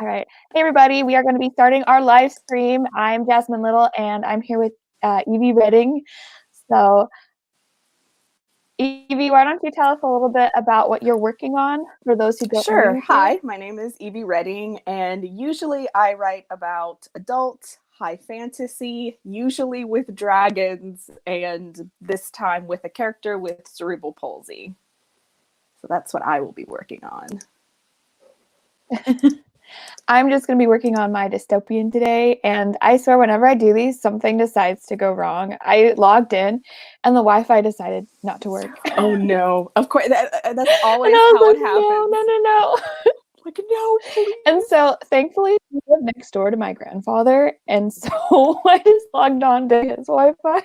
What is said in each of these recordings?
All right. Hey, everybody. We are going to be starting our live stream. I'm Jasmine Little, and I'm here with Evie Redding. So, Evie, why don't you tell us a little bit about what you're working on for those who don't know you here? Hi, my name is Evie Redding, and usually I write about adult high fantasy, usually with dragons, and this time with a character with cerebral palsy. So that's what I will be working on. I'm just going to be working on my dystopian today, and I swear whenever I do these, something decides to go wrong. I logged in, and the Wi-Fi decided not to work. Oh no. Of course, that's always how it happens. No. Like, no, please. And so, thankfully, we live next door to my grandfather, and so I just logged on to his Wi-Fi.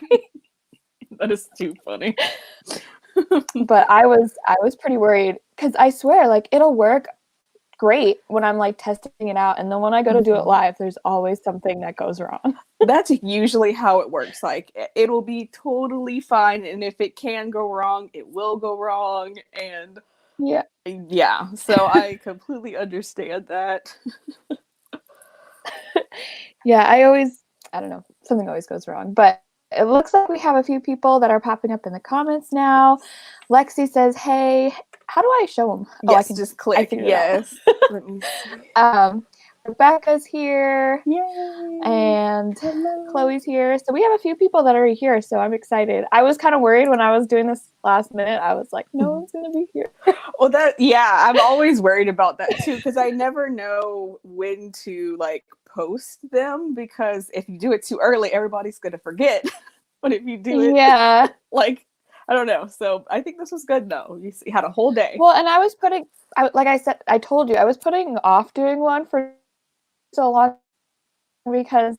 That is too funny. But I was pretty worried, because I swear, like, it'll work great when I'm like testing it out, and then when I go to do it live, there's always something that goes wrong. That's usually how it works. Like, it'll be totally fine, and if it can go wrong, it will go wrong, and yeah, so I completely understand that. Yeah, I don't know, something always goes wrong, but it looks like we have a few people that are popping up in the comments now. Lexi says, hey, how do I show them? Yes, I can just click. Yes. Let me see. Rebecca's here. Yay. And hello. Chloe's here. So we have a few people that are here, so I'm excited. I was kind of worried when I was doing this last minute. I was like, no one's going to be here. Well, I'm always worried about that too, because I never know when to like post them, because if you do it too early, everybody's going to forget. But if you do it, like, I don't know. So I think this was good though. You had a whole day. Well, and like I said, I told you, I was putting off doing one for so long because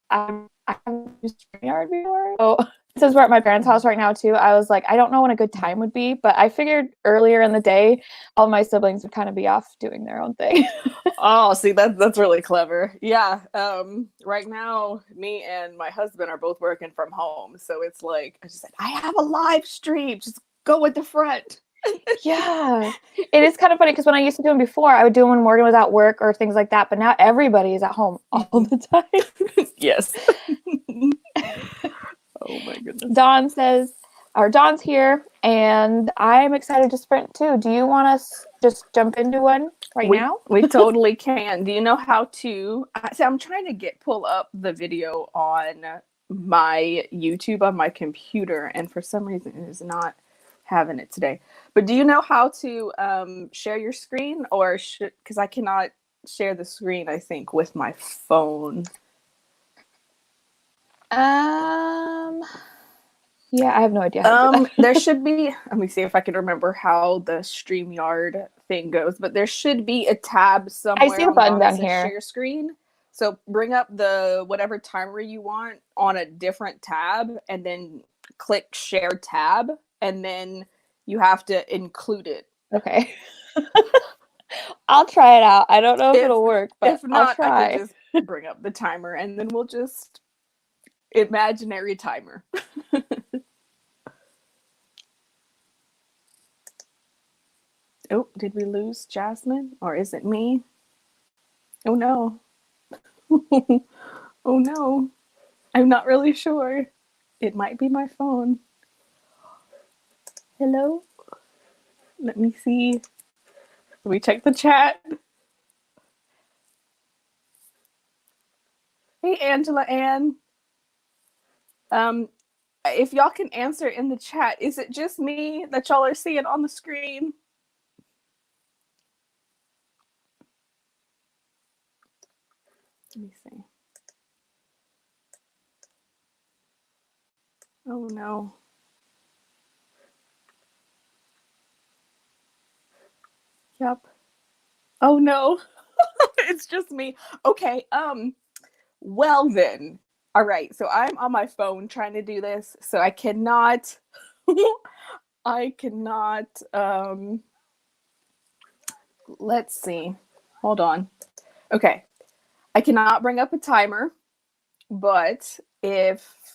I haven't used StreamYard before. So since we're at my parents' house right now too, I was like, I don't know when a good time would be, but I figured earlier in the day, all my siblings would kind of be off doing their own thing. Oh, see, that's really clever. Yeah. Right now, me and my husband are both working from home, so it's like I just said, I have a live stream. Just go with the front. Yeah, it is kind of funny because when I used to do them before, I would do them when Morgan was at work or things like that. But now everybody is at home all the time. Yes. Oh my goodness. Dawn's here, and I'm excited to sprint too. Do you want us just jump into one now? We totally can. Do you know how to? So I'm trying to pull up the video on my YouTube on my computer, and for some reason it is not having it today. But do you know how to share your screen, or because I cannot share the screen, I think, with my phone. Yeah, I have no idea. There should be, let me see if I can remember how the StreamYard thing goes, but there should be a tab somewhere. I see the button down here. Share screen. So bring up the whatever timer you want on a different tab, and then click share tab, and then you have to include it. Okay. I'll try it out. I don't know if it'll work, but if not, I'll try. I can just bring up the timer, and then we'll just imaginary timer. Oh, did we lose Jasmine? Or is it me? Oh no. Oh no. I'm not really sure. It might be my phone. Hello? Let me see. Let me check the chat. Hey, Angela Ann. If y'all can answer in the chat, is it just me that y'all are seeing on the screen? Let me see. Oh no. Yep. Oh no. It's just me. Okay, well then. All right, so I'm on my phone trying to do this, so I cannot let's see. Hold on. Okay. I cannot bring up a timer, but let's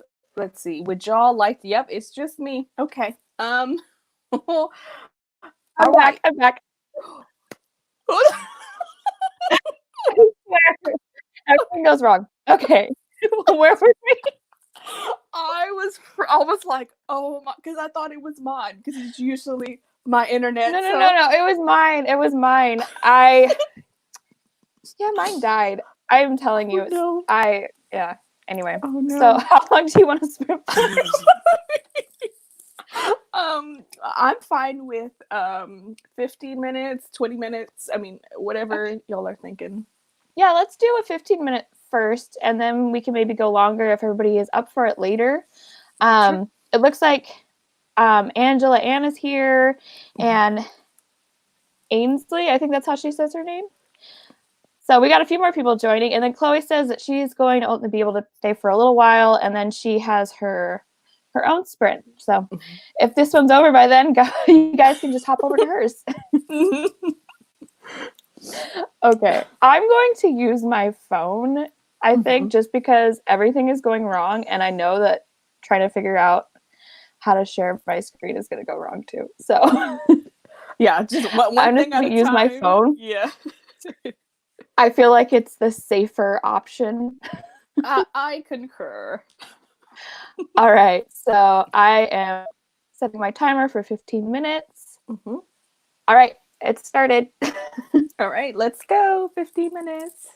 see, would y'all like, yep, it's just me. Okay. I'm back. goes wrong. Okay. Where were we? I was like, oh my, because I thought it was mine because it's usually my internet. No. So It was mine. It was mine. Yeah, mine died. I'm telling you. no. Yeah. Anyway. Oh no. So how long do you want to spend? I'm fine with 15 minutes, 20 minutes. I mean, whatever y'all are thinking. Yeah, let's do a 15-minute first, and then we can maybe go longer if everybody is up for it later. Sure. It looks like Angela Ann is here, and Ainsley, I think that's how she says her name. So we got a few more people joining, and then Chloe says that she's going to only be able to stay for a little while, and then she has her own sprint. So if this one's over by then, you guys can just hop over to hers. Okay, I'm going to use my phone, I think, just because everything is going wrong, and I know that trying to figure out how to share my screen is going to go wrong too. So yeah, just one I'm thing just at going a to use my time. phone. Yeah. I feel like it's the safer option. I concur. All right, so I am setting my timer for 15 minutes. Mm-hmm. All right, it started. All right, let's go. 15 minutes.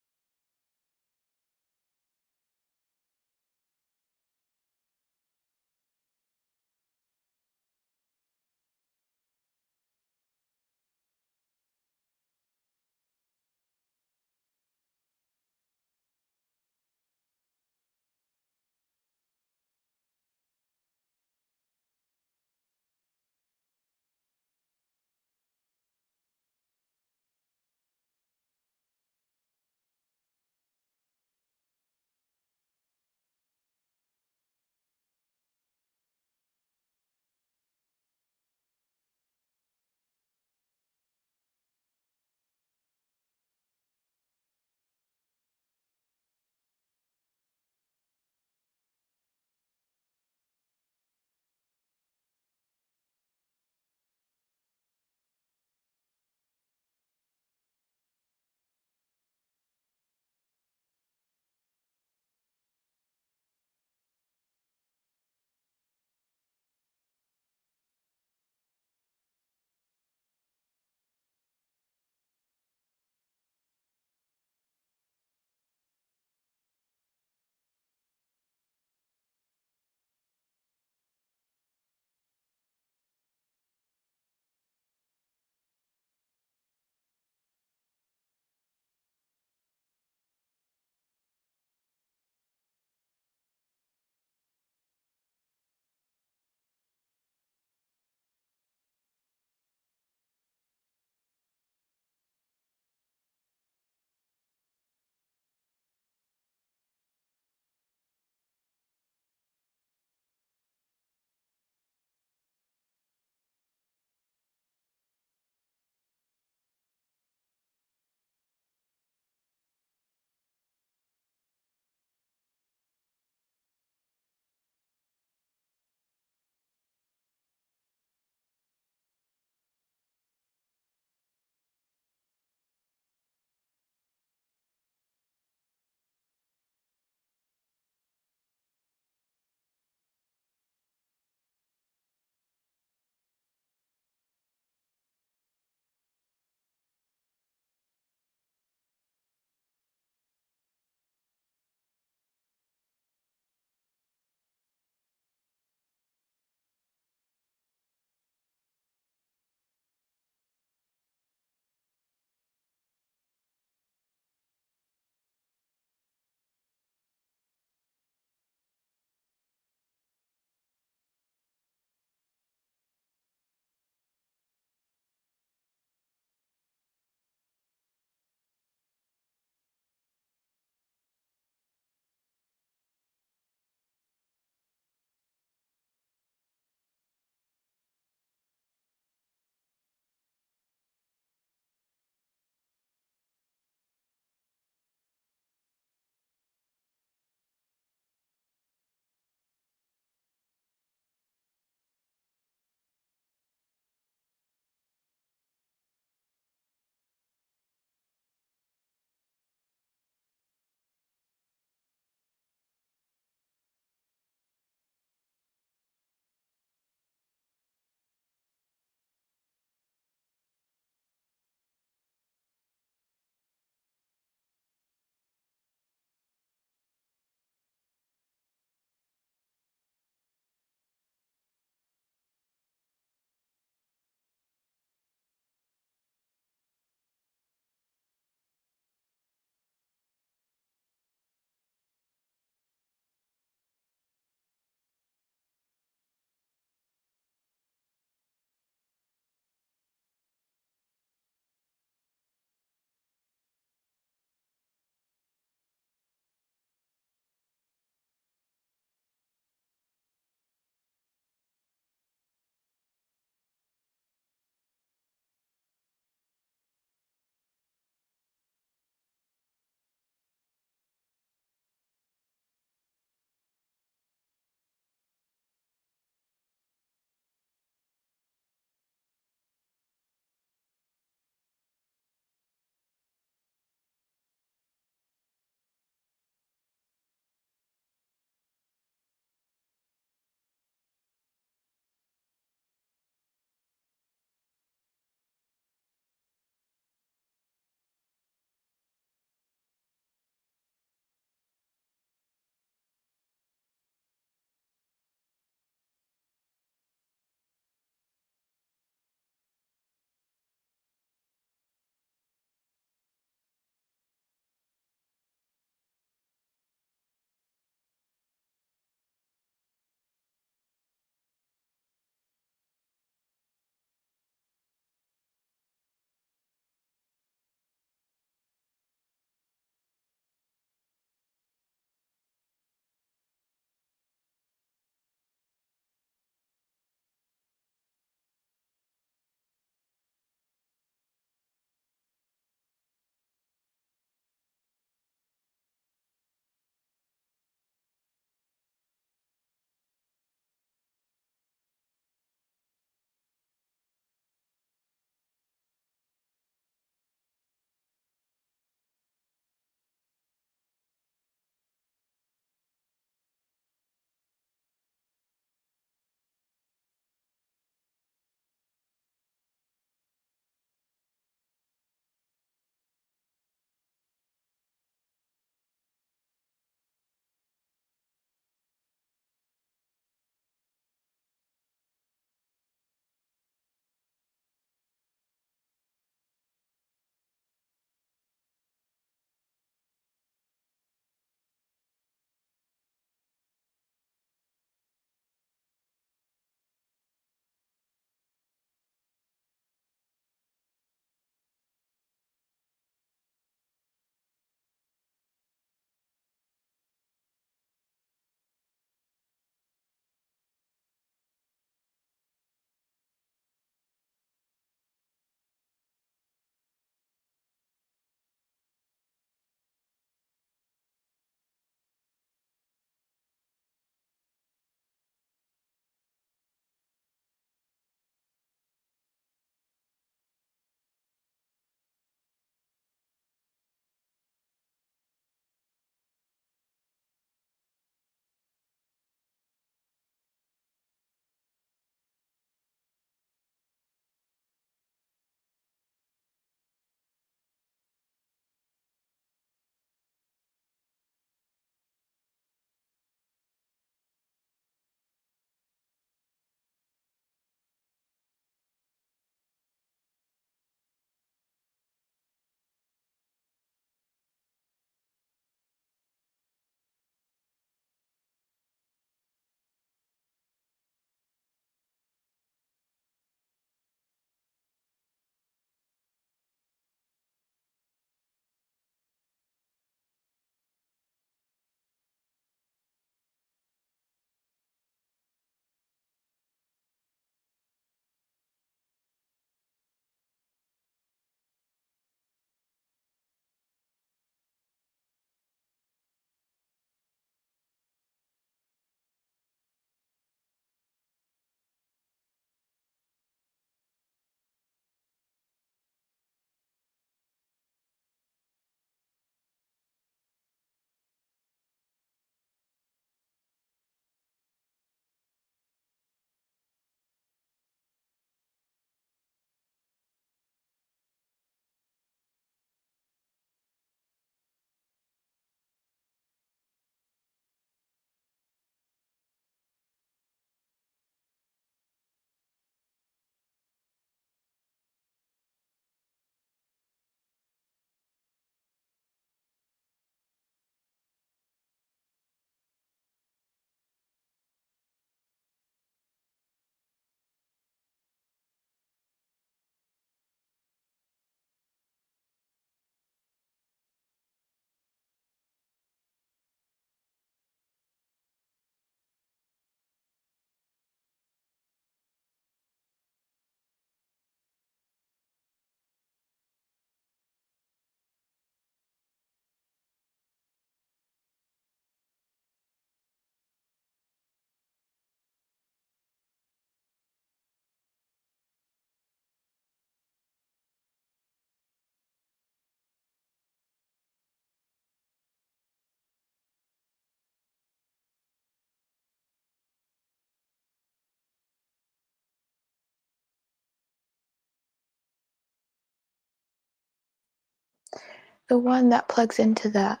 The one that plugs into that.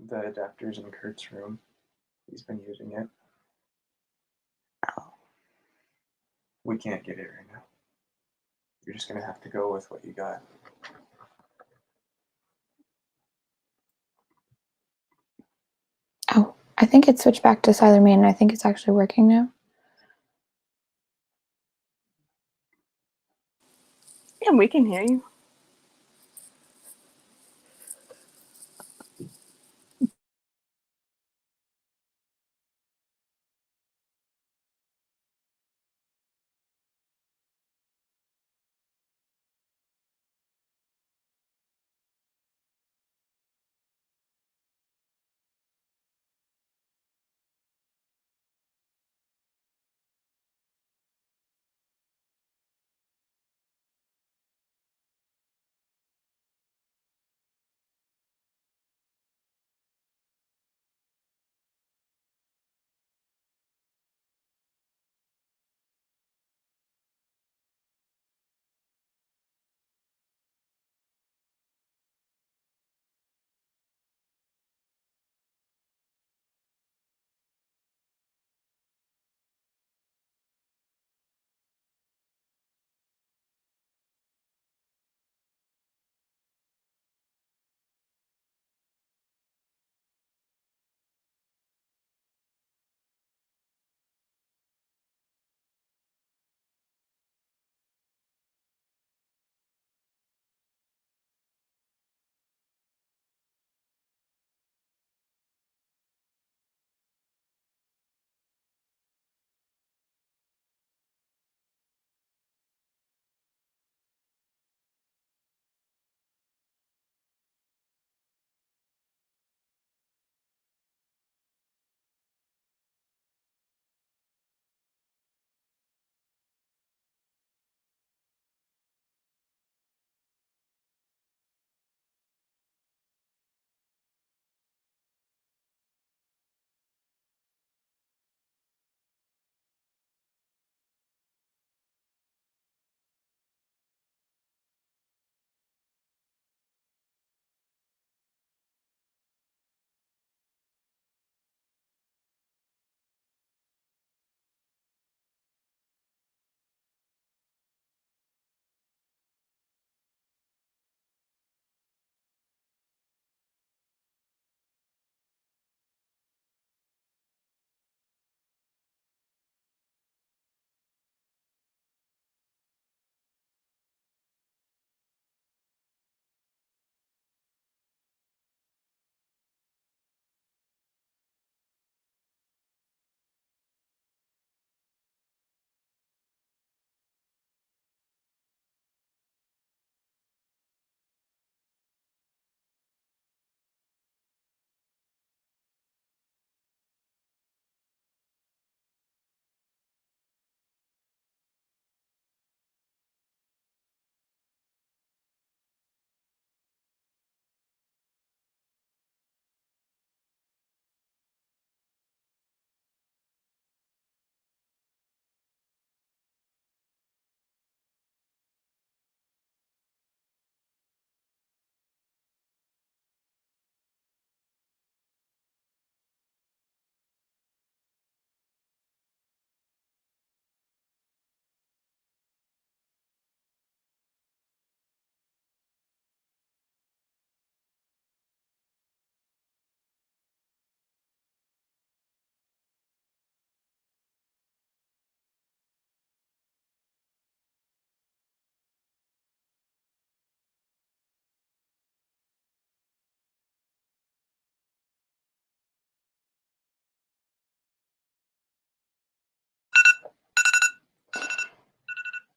The adapter's in Kurt's room. He's been using it. Oh. We can't get it right now. You're just gonna have to go with what you got. Oh, I think it switched back to Silent Main, and I think it's actually working now. Yeah, we can hear you.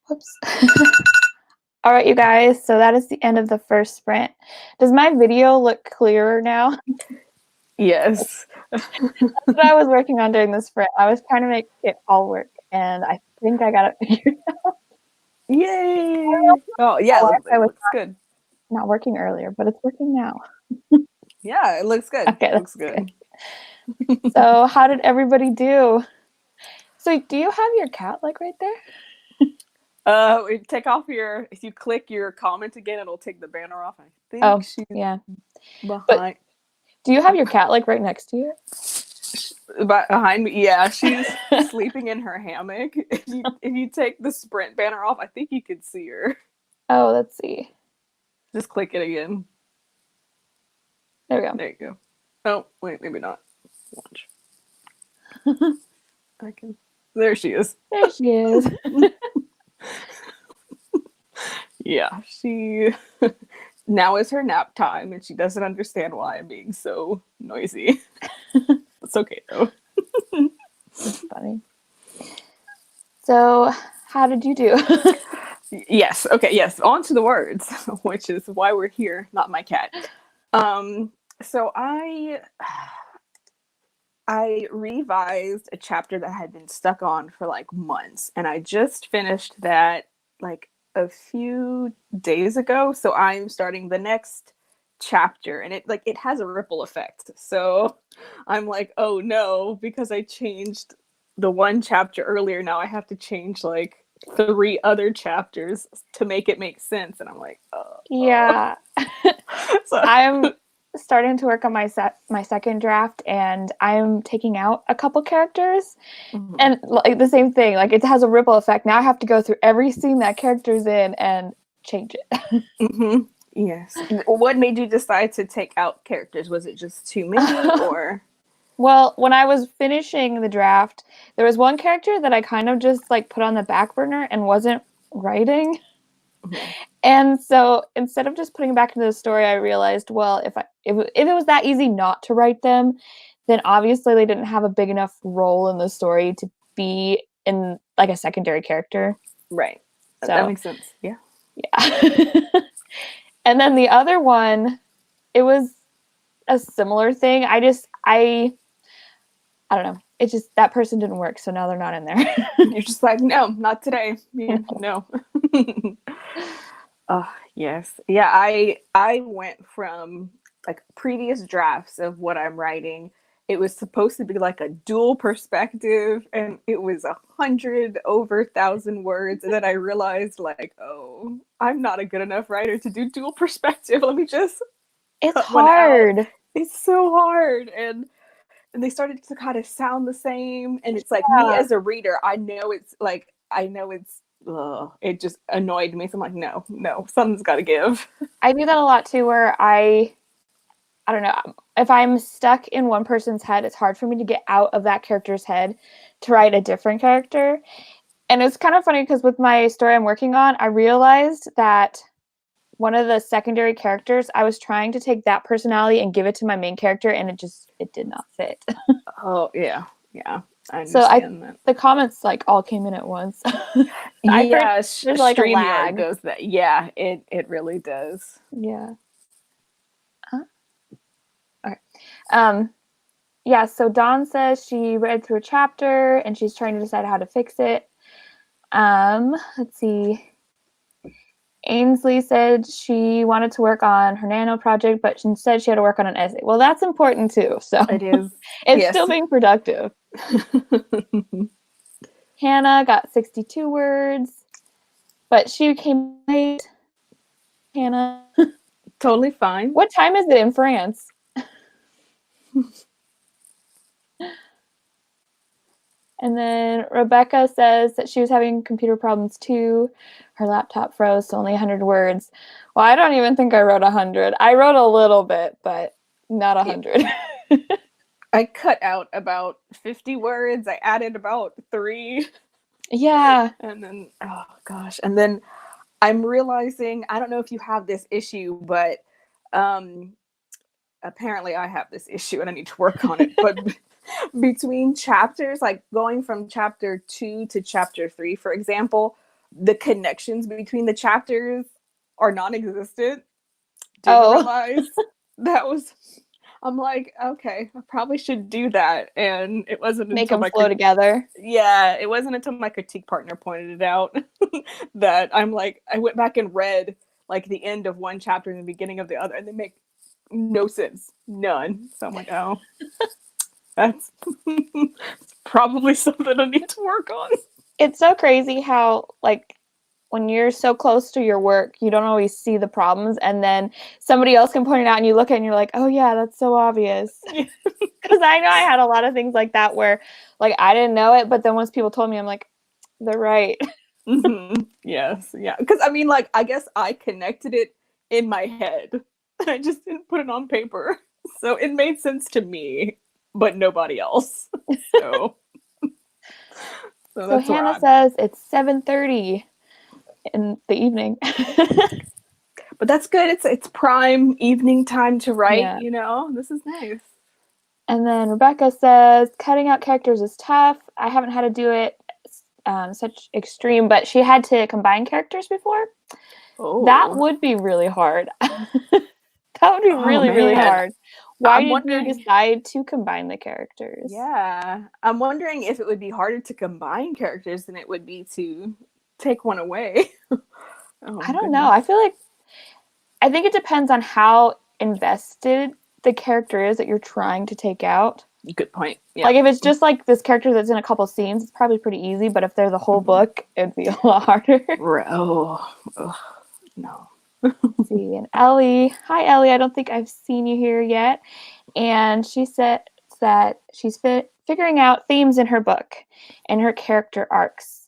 Whoops. All right, you guys, so that is the end of the first sprint. Does my video look clearer now? Yes. That's what I was working on during the sprint. I was trying to make it all work, and I think I got it figured out. Yay! Oh, yeah, it looks good. Not working earlier, but it's working now. Yeah, it looks good. Okay, It looks good. So how did everybody do? So do you have your cat like right there? Take off if you click your comment again, it'll take the banner off. I think she's yeah. behind. But do you have your cat like right next to you? Behind me, yeah, she's sleeping in her hammock. If you take the sprint banner off, I think you could see her. Oh, let's see. Just click it again. There we go. There you go. Oh, wait, maybe not. Watch. I can. There she is. There she is. Yeah, she. Now is her nap time, and she doesn't understand why I'm being so noisy. It's okay though. That's funny. So, how did you do? Yes. Okay. Yes. On to the words, which is why we're here, not my cat. So I revised a chapter that I had been stuck on for like months, and I just finished that like a few days ago. So I'm starting the next chapter, and it has a ripple effect. So I'm like, oh no, because I changed the one chapter earlier, now I have to change like 3 other chapters to make it make sense. And I'm like, oh. Yeah. So I'm starting to work on my second draft, and I'm taking out a couple characters. Mhm. And like the same thing, like it has a ripple effect. Now I have to go through every scene that character's in and change it. Mm-hmm. Yes. What made you decide to take out characters? Was it just too many, or? Well, when I was finishing the draft, there was one character that I kind of just like put on the back burner and wasn't writing. Mhm. And so instead of just putting it back into the story, I realized, well, if it was that easy not to write them, then obviously they didn't have a big enough role in the story to be in like a secondary character. Right. So That makes sense. Yeah. Yeah. And then the other one, it was a similar thing. I don't know. It just, that person didn't work, so now they're not in there. You're just like, no, not today. Yeah, no. Yes. Yeah, I went from like previous drafts of what I'm writing. It was supposed to be like a dual perspective, and it was 100 over 1,000 words. And then I realized, like, oh, I'm not a good enough writer to do dual perspective. Let me just It's cut one out. hard. It's so hard, and they started to kind of sound the same. And it's like, me as a reader, I know it's it just annoyed me. So I'm like, no, something's got to give. I do that a lot too, where I don't know, if I'm stuck in one person's head, it's hard for me to get out of that character's head to write a different character. And it's kind of funny because with my story I'm working on, I realized that one of the secondary characters, I was trying to take that personality and give it to my main character, and it did not fit. Oh, yeah. I So understand that. the comments like all came in at once. Yeah, there's like a StreamYard lag. does that. Yeah, it really does. Yeah. Okay. Yeah, so Dawn says she read through a chapter and she's trying to decide how to fix it. Let's see. Ainsley said she wanted to work on her Nano project, but instead she had to work on an essay. Well, that's important too. So It is. it's still being productive. Hanna got 62 words, but she came late. Hanna. Totally fine. What time is it in France? And then Rebecca says that she was having computer problems too. Her laptop froze, so only 100 words. Well, I don't even think I wrote 100. I wrote a little bit, but not 100. I cut out about 50 words. I added about 3. Yeah. And then, oh gosh. And then I'm realizing, I don't know if you have this issue, but apparently I have this issue and I need to work on it. But between chapters, like going from chapter 2 to chapter 3, for example, the connections between the chapters are non-existent. Didn't realize that was. I'm like, okay, I probably should do that, and it wasn't Make until them flow together. Yeah, it wasn't until my critique partner pointed it out that I'm like, I went back and read like the end of one chapter and the beginning of the other, and they make no sense, none. So I'm like, oh, that's probably something I need to work on. It's so crazy how like when you're so close to your work, you don't always see the problems, and then somebody else can point it out, and you look at it and you're like, oh yeah, that's so obvious. Because I know I had a lot of things like that where, like, I didn't know it, but then once people told me, I'm like, they're right. Yes, yeah. Because I mean, like, I guess I connected it in my head. I just didn't put it on paper, so it made sense to me, but nobody else. So, So that's where Hannah I'm. says it's 7:30 in the evening. But that's good. It's prime evening time to write. Yeah. You know, this is nice. And then Rebeccah says cutting out characters is tough. I haven't had to do it such extreme, but she had to combine characters before. Oh, That would be really hard. That would be really, really man. hard. Why I'm did wondering. you decide to combine the characters? Yeah, I'm wondering if it would be harder to combine characters than it would be to take one away. Oh, I don't know. goodness. I think it depends on how invested the character is that you're trying to take out. Good point. Yeah. Like if it's just like this character that's in a couple scenes, it's probably pretty easy. But if they're the whole book, it'd be a lot harder. Oh, no. Let's see, and Ellie, hi Ellie. I don't think I've seen you here yet. And she said that she's figuring out themes in her book and her character arcs.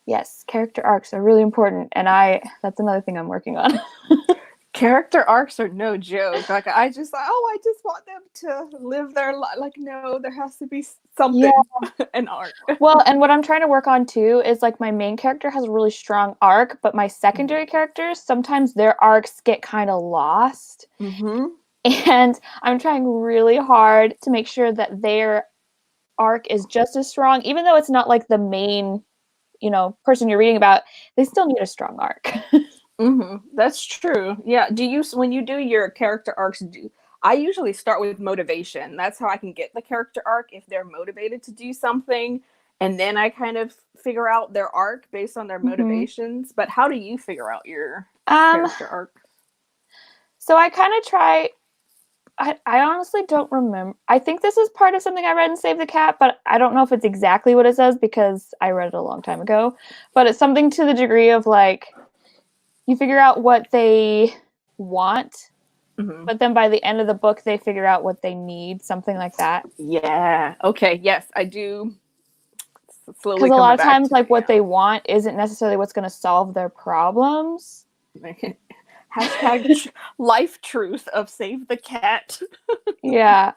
Yes, character arcs are really important, and that's another thing I'm working on. Character arcs are no joke. Like I just want them to live their life. Like no, there has to be something, an arc. Well, and what I'm trying to work on too is like my main character has a really strong arc, but my secondary characters, sometimes their arcs get kind of lost. Mm-hmm. And I'm trying really hard to make sure that their arc is just as strong, even though it's not like the main, person you're reading about, they still need a strong arc. Mm-hmm. That's true. Yeah. When you do your character arcs, I usually start with motivation. That's how I can get the character arc if they're motivated to do something. And then I kind of figure out their arc based on their motivations. But how do you figure out your character arc? So I kind of try. I honestly don't remember. I think this is part of something I read in Save the Cat, but I don't know if it's exactly what it says because I read it a long time ago. But it's something to the degree of like, you figure out what they want, but then by the end of the book, they figure out what they need, something like that. Yeah. Okay. Yes, I do. Because a lot of times, like, what they want isn't necessarily what's going to solve their problems. Hashtag life truth of Save the Cat. Yeah.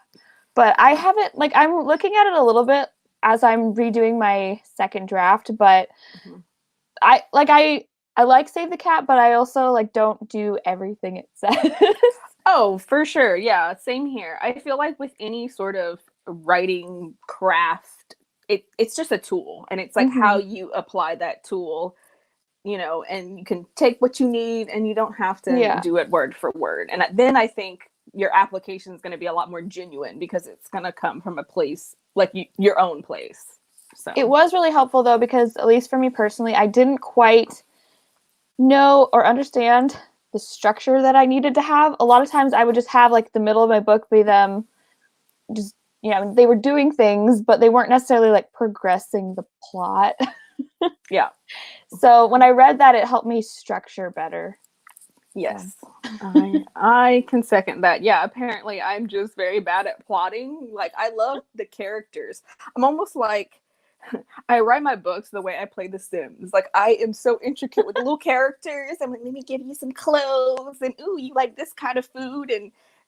But I haven't, like, I'm looking at it a little bit as I'm redoing my second draft, but I like Save the Cat, but I also, like, don't do everything it says. Oh, for sure. Yeah, same here. I feel like with any sort of writing craft, it's just a tool, and it's like how you apply that tool, and you can take what you need and you don't have to do it word for word. And then I think your application is going to be a lot more genuine because it's going to come from a place like your own place. So it was really helpful though, because at least for me personally, I didn't quite know or understand the structure that I needed to have. A lot of times I would just have like the middle of my book be them just, they were doing things, but they weren't necessarily like progressing the plot. Yeah. So when I read that, it helped me structure better. Yes. I can second that. Yeah, apparently I'm just very bad at plotting. Like I love the characters. I'm almost like I write my books the way I play The Sims. Like I am so intricate with the little characters. I'm like, let me give you some clothes and ooh, you like this kind of food,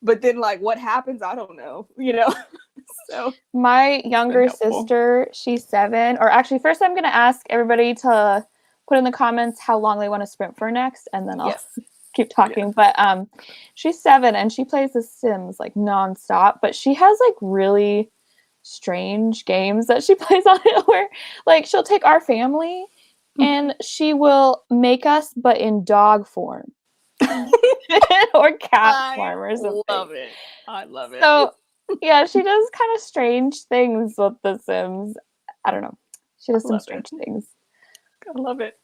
but then like what happens, I don't know, So my younger sister, she's 7, or actually first I'm gonna ask everybody to put in the comments how long they want to sprint for next, and then I'll keep talking. But she's 7 and she plays The Sims like nonstop, but she has like really strange games that she plays on it where like she'll take our family and she will make us but in dog form or cat form or something. I love it. So yeah, she does kind of strange things with The Sims. I don't know, she does some strange things. I love it.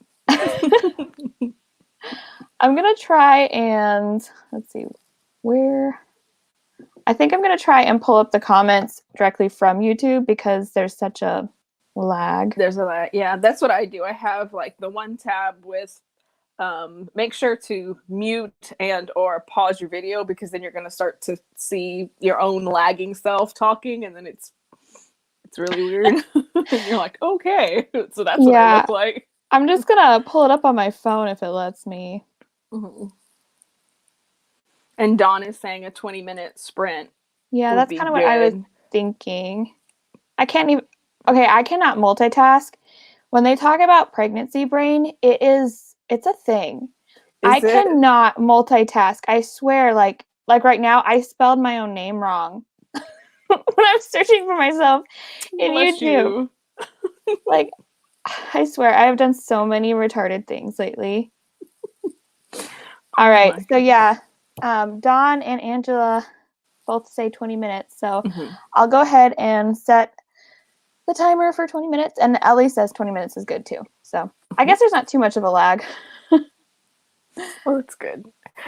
I'm gonna try and let's see where. I think I'm going to try and pull up the comments directly from YouTube because there's such a lag. There's a lag. Yeah, that's what I do. I have like the one tab with make sure to mute and or pause your video, because then you're going to start to see your own lagging self talking, and then it's really weird. And you're like, okay, so that's what I look like. I'm just gonna pull it up on my phone if it lets me. Mm-hmm. And Dawn is saying a 20-minute sprint. Yeah, would that's be kind of what I was good. thinking. I cannot multitask. When they talk about pregnancy brain, it's a thing. I Is it? cannot multitask. I swear, like right now, I spelled my own name wrong when I'm searching for myself in Bless YouTube. you. Like, I swear, I have done so many retarded things lately. All right, so yeah, Dawn and Angela both say 20 minutes. So I'll go ahead and set the timer for 20 minutes. And Ellie says 20 minutes is good too. So I guess there's not too much of a lag. Well, that's good.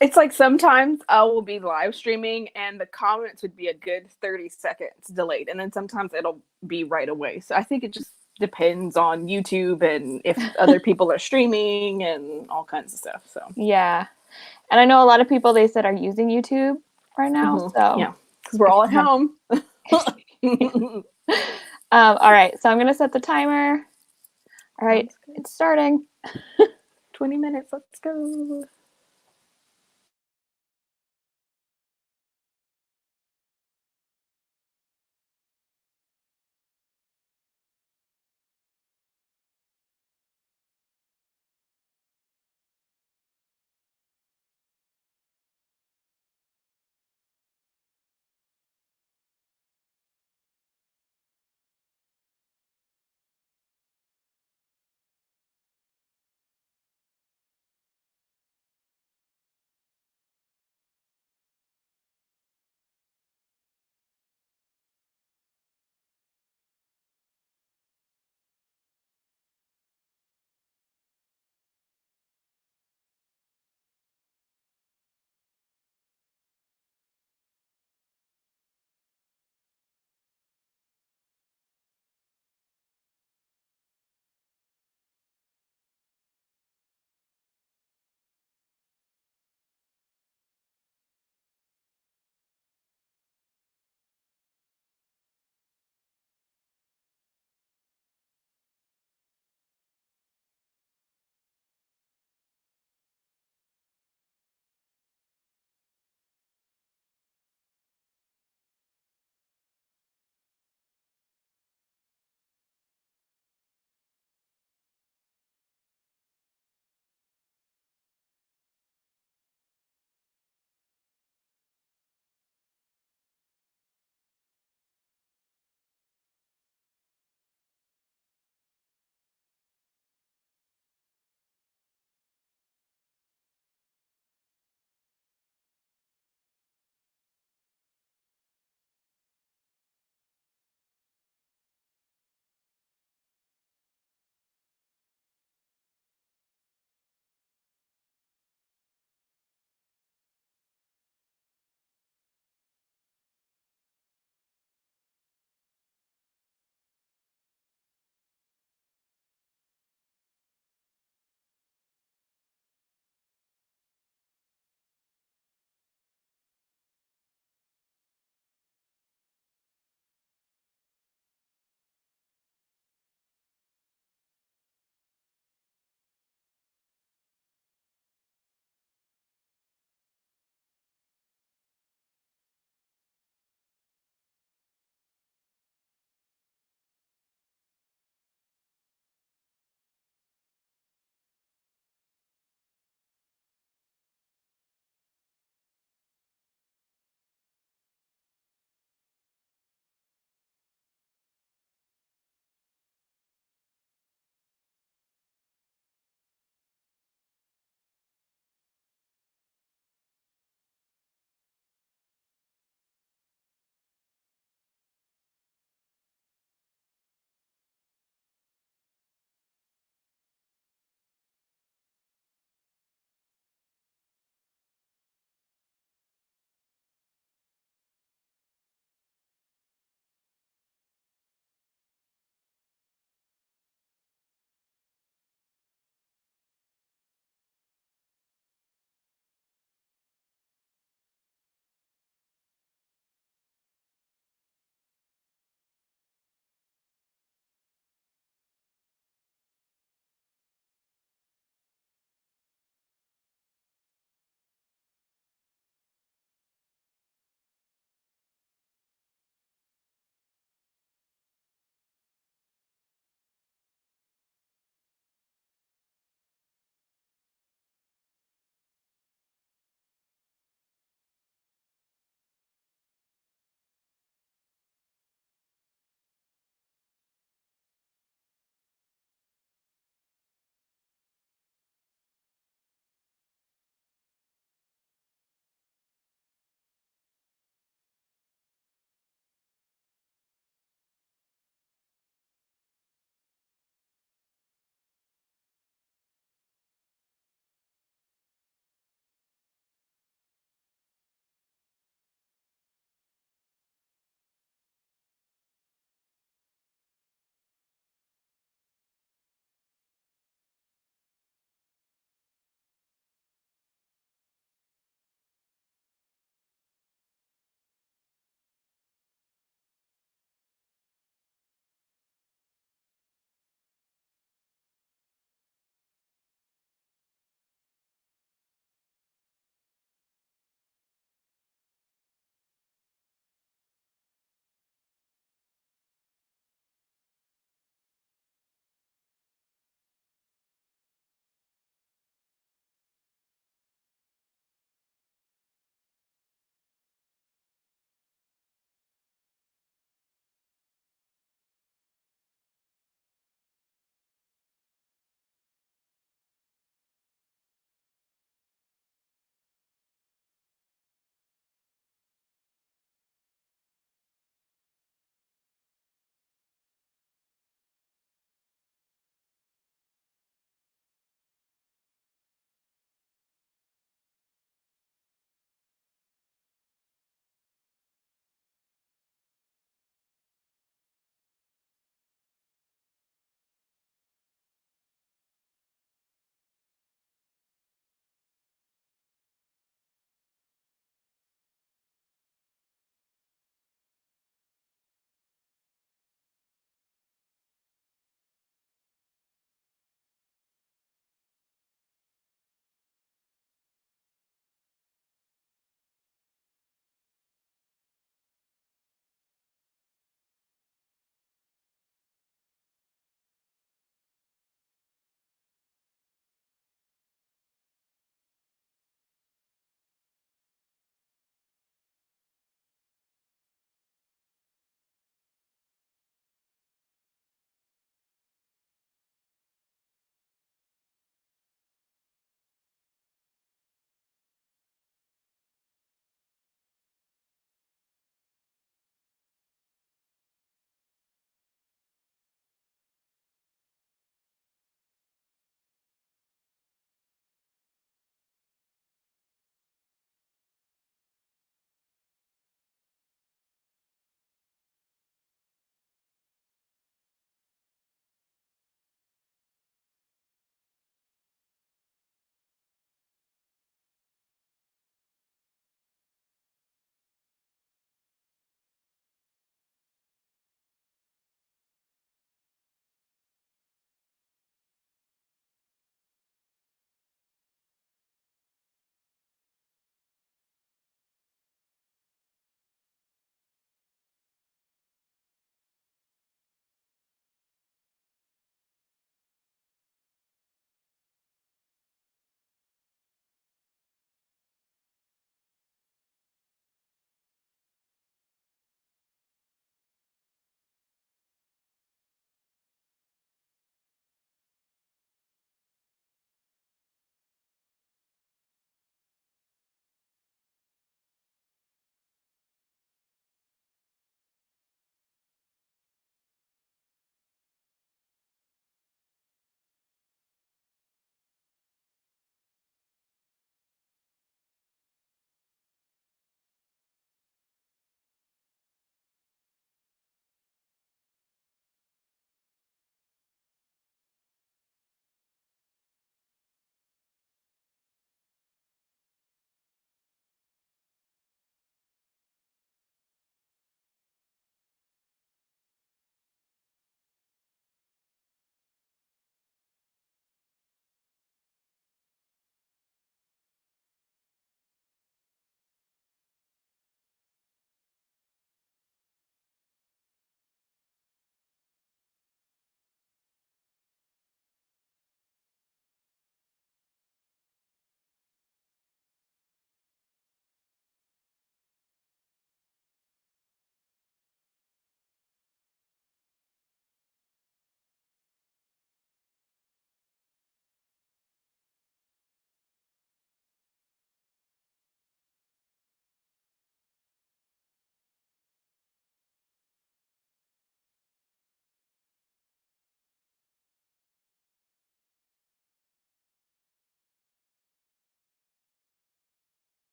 It's like sometimes I will be live streaming and the comments would be a good 30 seconds delayed. And then sometimes it'll be right away. So I think it just depends on YouTube and if other people are streaming and all kinds of stuff. So Yeah. And I know a lot of people, they said, are using YouTube right now. So yeah, because we're all at home. All right. So I'm going to set the timer. All right. It's starting. 20 minutes. Let's go.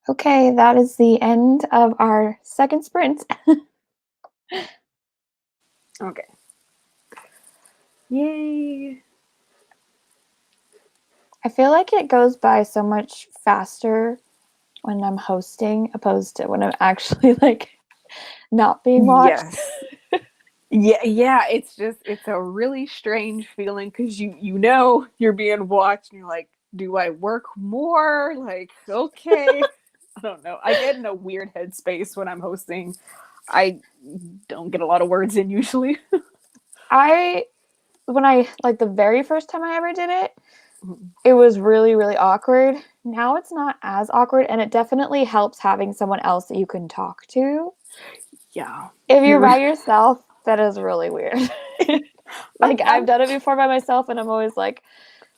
Okay, that is the end of our second sprint. Okay. Yay. I feel like it goes by so much faster when I'm hosting opposed to when I'm actually like not being watched. Yes. Yeah, it's a really strange feeling because you know you're being watched and you're like, do I work more? Like, okay. I don't know. I get in a weird headspace when I'm hosting. I don't get a lot of words in usually. When I like the very first time I ever did it, it was really, really awkward. Now it's not as awkward, and it definitely helps having someone else that you can talk to. Yeah. If you're by yourself, that is really weird. Like I've done it before by myself, and I'm always like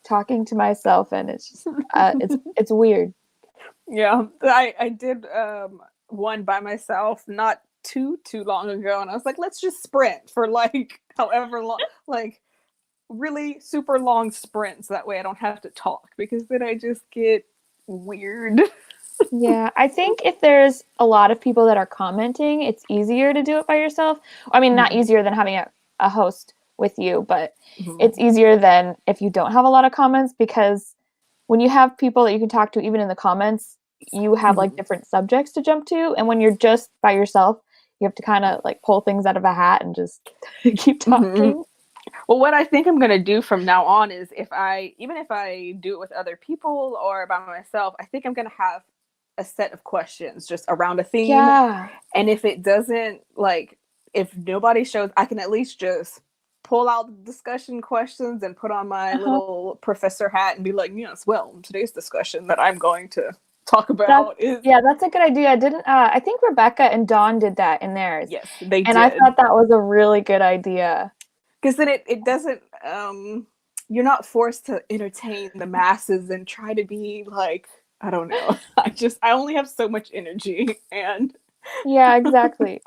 talking to myself, and it's just it's weird. Yeah, I did one by myself not too long ago, and I was like, let's just sprint for like however long, like really super long sprints. That way I don't have to talk because then I just get weird. Yeah, I think if there's a lot of people that are commenting, it's easier to do it by yourself. I mean, not easier than having a host with you, but it's easier than if you don't have a lot of comments, because when you have people that you can talk to, even in the comments, you have like different subjects to jump to. And when you're just by yourself, you have to kind of like pull things out of a hat and just keep talking. Well, what I think I'm going to do from now on is even if I do it with other people or by myself, I think I'm going to have a set of questions just around a theme. Yeah. And if it doesn't, like, if nobody shows, I can at least just pull out the discussion questions and put on my little professor hat and be like, yes, well, today's discussion that I'm going to talk about is... Yeah, that's a good idea. I think Rebeccah and Dawn did that in theirs. Yes, they did. And I thought that was a really good idea. Because then it doesn't, you're not forced to entertain the masses and try to be like, I don't know. I only have so much energy, and Yeah, exactly.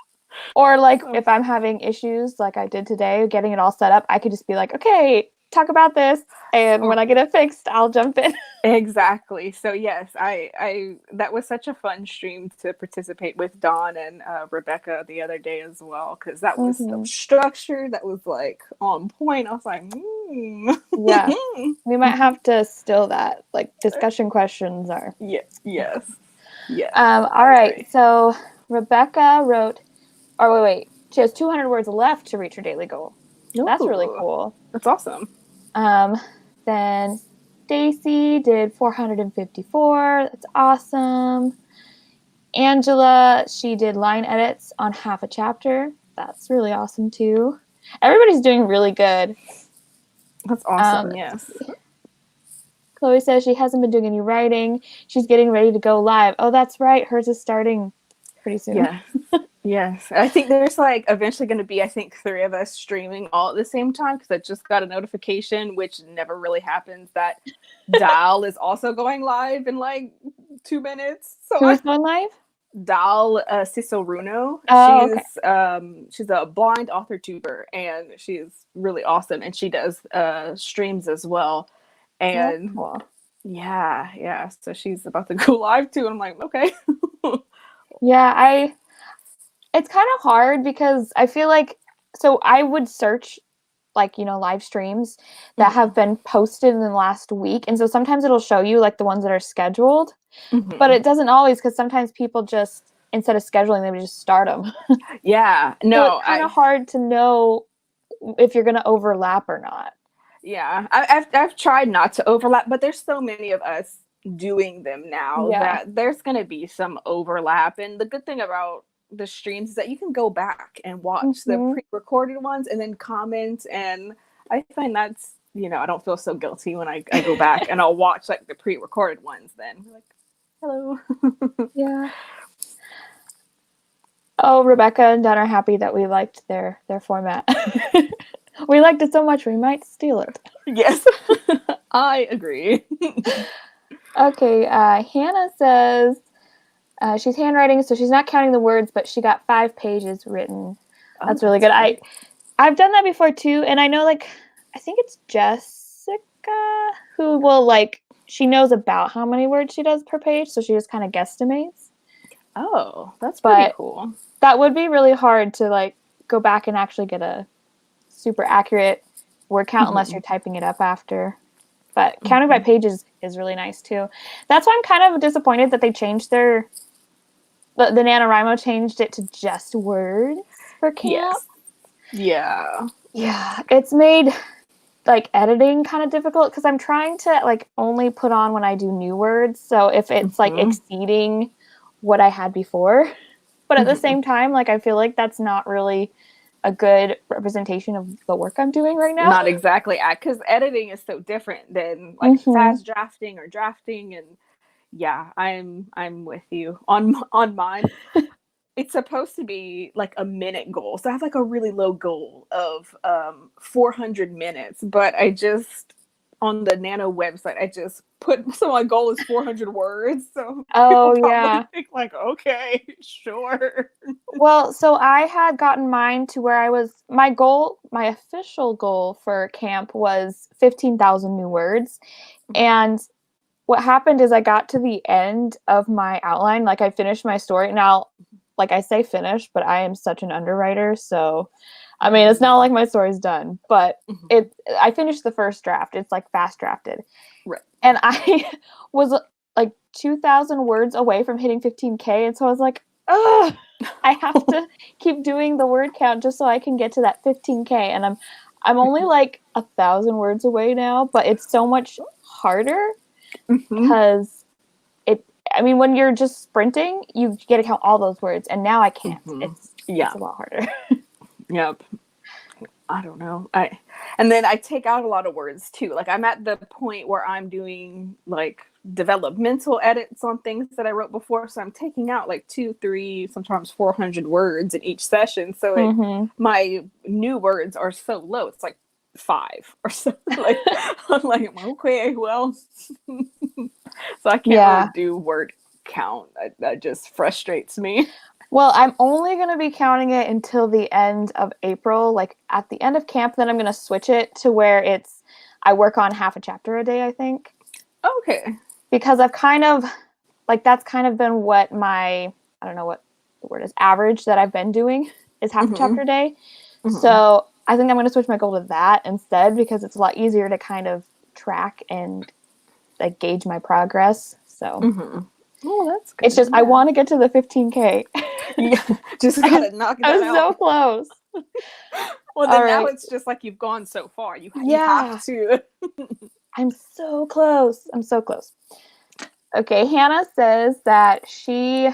Or like if I'm having issues like I did today, getting it all set up, I could just be like, okay, talk about this. And when I get it fixed, I'll jump in. Exactly. So yes, I that was such a fun stream to participate with Dawn and Rebeccah the other day as well, because that was structured, that was like on point. I was like, yeah, we might have to still that, like discussion questions are. Yes. All right. So Rebeccah wrote, or wait, she has 200 words left to reach her daily goal. Ooh, that's really cool. That's awesome. Then Stacy did 454. That's awesome. Angela, she did line edits on half a chapter. That's really awesome too. Everybody's doing really good. That's awesome. Yes. Chloe says she hasn't been doing any writing. She's getting ready to go live. Oh, that's right. Hers is starting pretty soon. Yeah. Yes. I think there's like eventually going to be, I think, 3 of us streaming all at the same time, because I just got a notification, which never really happens, that Dal is also going live in like 2 minutes. So who's going live? Dal Ciceruno. She's a blind author tuber, and she's really awesome, and she does streams as well. And cool. yeah, so she's about to go live too, and I'm like, okay. Yeah, it's kind of hard because I feel like, so I would search like, live streams that have been posted in the last week, and so sometimes it'll show you like the ones that are scheduled, but it doesn't always, because sometimes people just, instead of scheduling, they would just start them. Yeah, no, so it's kind of hard to know if you're going to overlap or not. Yeah, I've tried not to overlap, but there's so many of us doing them now that there's going to be some overlap. And the good thing about the streams is that you can go back and watch the pre-recorded ones and then comment. And I find that's, I don't feel so guilty when I go back and I'll watch like the pre-recorded ones then. Like, hello. Yeah. Oh, Rebeccah and Don are happy that we liked their format. We liked it so much we might steal it. Yes, I agree. Okay, Hannah says she's handwriting, so she's not counting the words, but she got 5 pages written. That's really good. I've done that before too, and I know, like, I think it's Jessica who will like she knows about how many words she does per page, so she just kind of guesstimates. Oh, that's pretty cool. That would be really hard to like go back and actually get a super accurate word count unless you're typing it up after. But counting by pages is really nice too. That's why I'm kind of disappointed that they changed the NaNoWriMo changed it to just words for camp. Yes. Yeah. It's made like editing kind of difficult because I'm trying to like only put on when I do new words. So if it's like exceeding what I had before, but at the same time, like I feel like that's not really a good representation of the work I'm doing right now. Not exactly, because editing is so different than like fast drafting or drafting, and yeah, I'm with you on mine. It's supposed to be like a minute goal, so I have like a really low goal of 400 minutes, but I just on the Nano website I just put, so my goal is 400 words, so Oh people yeah, probably think like, okay, sure. Well, so I had gotten mine to where I was, my official goal for camp was 15,000 new words. And what happened is I got to the end of my outline, like I finished my story. Now, like I say finished, but I am such an underwriter, so I mean, it's not like my story's done, but I finished the first draft. It's like fast drafted. Right. And I was like 2,000 words away from hitting 15K, and so I was like, ugh, I have to keep doing the word count just so I can get to that 15K. And I'm only like 1,000 words away now, but it's so much harder because when you're just sprinting, you get to count all those words, and now I can't. It's a lot harder. Yep. I don't know. And then I take out a lot of words too. Like I'm at the point where I'm doing like developmental edits on things that I wrote before. So I'm taking out like 200, 300, sometimes 400 words in each session. So my new words are so low. It's like 5 or something. Like I'm like, okay, well, so I can't really do word count. That just frustrates me. Well, I'm only going to be counting it until the end of April. Like at the end of camp, then I'm going to switch it to where I work on half a chapter a day, I think. Okay. Because I've kind of, like that's kind of been what I don't know what the word is, average that I've been doing is half a chapter a day. So I think I'm going to switch my goal to that instead because it's a lot easier to kind of track and like gauge my progress. So. Oh, that's good. It's just I want to get to the 15K. Just gotta knock that out. I'm so close. Well, then now it's just like you've gone so far. You have to. I'm so close. Okay, Hannah says that she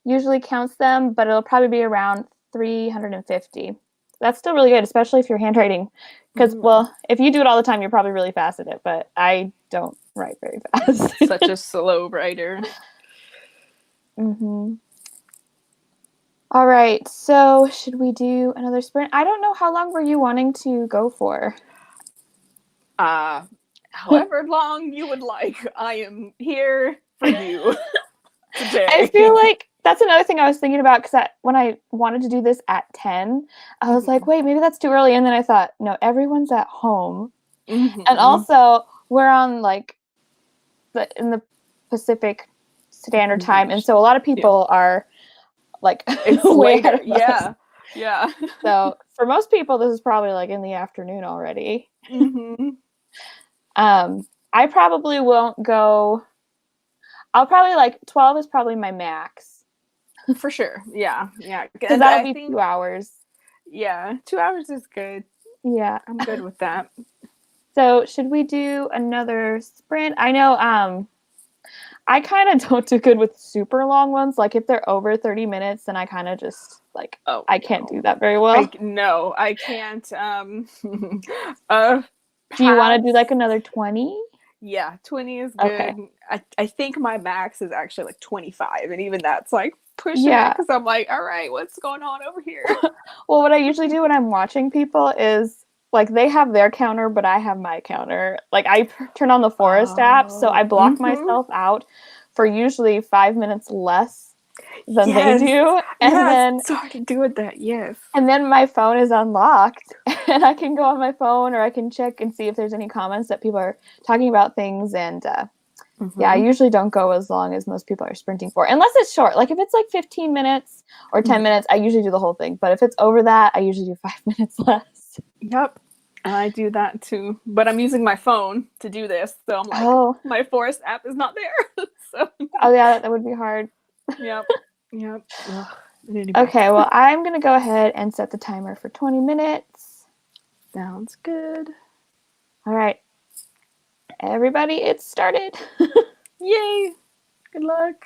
usually counts them, but it'll probably be around 350. That's still really good, especially if you're handwriting. Because, well, if you do it all the time, you're probably really fast at it, but I don't write very fast. Such a slow writer. All right, so should we do another sprint? I don't know, how long were you wanting to go for? However long you would like. I am here for you today. I feel like that's another thing I was thinking about because when I wanted to do this at 10, I was like, wait, maybe that's too early. And then I thought, no, everyone's at home. And also, we're on like in the Pacific Standard Time. And so a lot of people are like it's way later. ahead of us. Yeah. So for most people, this is probably like in the afternoon already. I probably won't go. I'll probably like 12 is probably my max. For sure. Yeah. Because that'll be 2 hours. Yeah. 2 hours is good. Yeah. I'm good with that. So should we do another sprint? I know I kind of don't do good with super long ones. Like if they're over 30 minutes, then I kind of just like, I can't do that very well. No, I can't. Do you want to do like another 20? Yeah, 20 is good. Okay. I think my max is actually like 25, and even that's like pushing it because I'm like, all right, what's going on over here? Well, what I usually do when I'm watching people is like they have their counter, but I have my counter. Like I turn on the Forest app, so I block myself out for usually 5 minutes less than they do. And then sorry to do with that, yes. And then my phone is unlocked and I can go on my phone or I can check and see if there's any comments that people are talking about things. And yeah, I usually don't go as long as most people are sprinting for, unless it's short. Like if it's like 15 minutes or 10 minutes, I usually do the whole thing. But if it's over that, I usually do 5 minutes less. Yep. I do that too. But I'm using my phone to do this. So I'm like, my Forest app is not there. So Oh yeah, that would be hard. Yep. Ugh. Anyway. Okay, well, I'm going to go ahead and set the timer for 20 minutes. Sounds good. All right. Everybody, it's started. Yay. Good luck.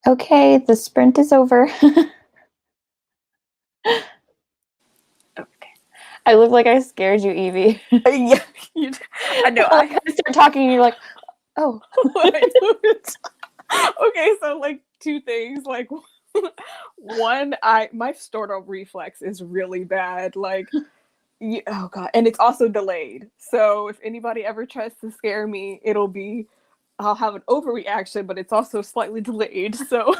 Okay, the sprint is over. Okay. I look like I scared you, Evie. Yeah, I know. I start talking and you're like, oh. Okay, so like 2 things. Like one, my startle reflex is really bad. Like, oh god, and it's also delayed. So if anybody ever tries to scare me, I'll have an overreaction, but it's also slightly delayed. So